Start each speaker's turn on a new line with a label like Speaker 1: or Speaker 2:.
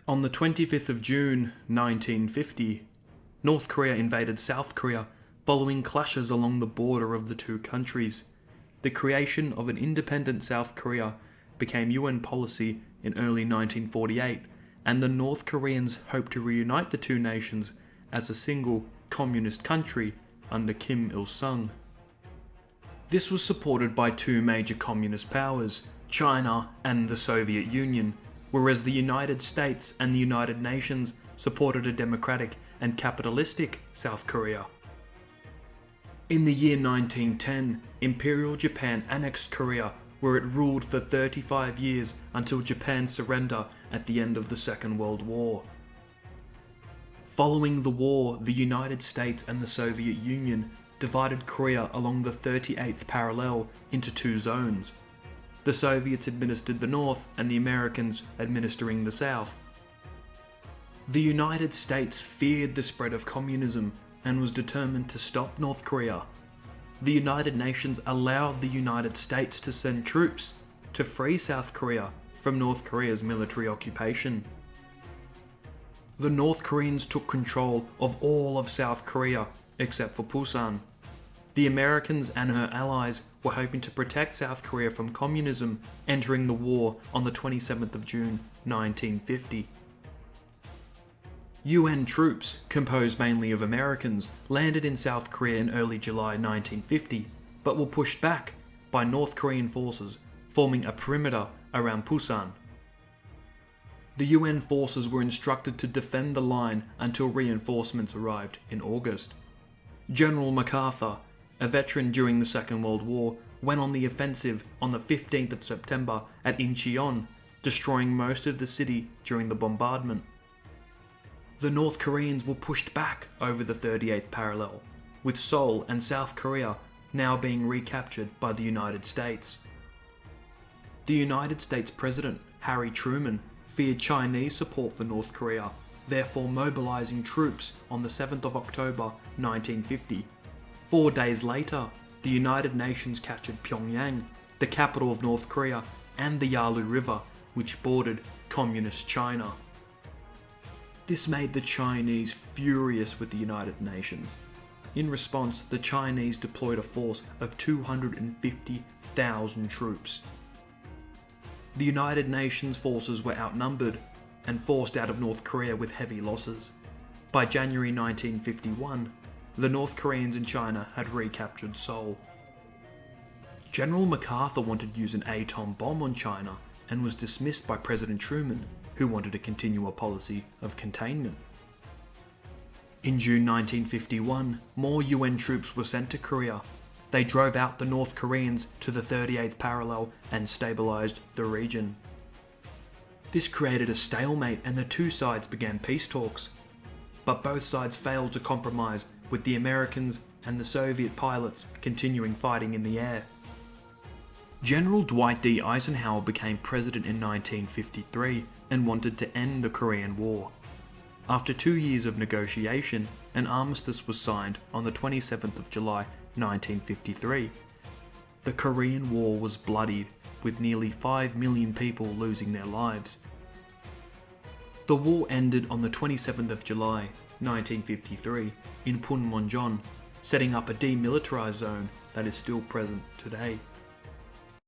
Speaker 1: On the 25th of June 1950, North Korea invaded South Korea following clashes along the border of the two countries. The creation of an independent South Korea became UN policy in early 1948, and the North Koreans hoped to reunite the two nations as a single communist country under Kim Il-sung. This was supported by two major communist powers, China and the Soviet Union, whereas the United States and the United Nations supported a democratic and capitalistic South Korea. In the year 1910, Imperial Japan annexed Korea, where it ruled for 35 years until Japan's surrender at the end of the Second World War. Following the war, the United States and the Soviet Union divided Korea along the 38th parallel into two zones. The Soviets administered the North and the Americans administering the South. The United States feared the spread of communism and was determined to stop North Korea. The United Nations allowed the United States to send troops to free South Korea from North Korea's military occupation. The North Koreans took control of all of South Korea except for Pusan. The Americans and her allies were hoping to protect South Korea from communism, entering the war on the 27th of June 1950. UN troops, composed mainly of Americans, landed in South Korea in early July 1950, but were pushed back by North Korean forces, forming a perimeter around Pusan. The UN forces were instructed to defend the line until reinforcements arrived in August. General MacArthur, a veteran during the Second World War, went on the offensive on the 15th of September at Incheon, destroying most of the city during the bombardment. The North Koreans were pushed back over the 38th parallel, with Seoul and South Korea now being recaptured by the United States. The United States President, Harry Truman, feared Chinese support for North Korea, therefore mobilizing troops on the 7th of October 1950. 4 days later, the United Nations captured Pyongyang, the capital of North Korea, and the Yalu River, which bordered Communist China. This made the Chinese furious with the United Nations. In response, the Chinese deployed a force of 250,000 troops. The United Nations forces were outnumbered and forced out of North Korea with heavy losses. By January 1951, the North Koreans in China had recaptured Seoul. General MacArthur wanted to use an atom bomb on China and was dismissed by President Truman, who wanted to continue a policy of containment. In June 1951, more UN troops were sent to Korea. They drove out the North Koreans to the 38th parallel and stabilized the region. This created a stalemate and the two sides began peace talks. But both sides failed to compromise, with the Americans and the Soviet pilots continuing fighting in the air. General Dwight D. Eisenhower became president in 1953 and wanted to end the Korean War. After 2 years of negotiation, an armistice was signed on the 27th of July 1953. The Korean War was bloodied, with nearly 5 million people losing their lives. The war ended on the 27th of July 1953 in Panmunjom, setting up a demilitarized zone that is still present today.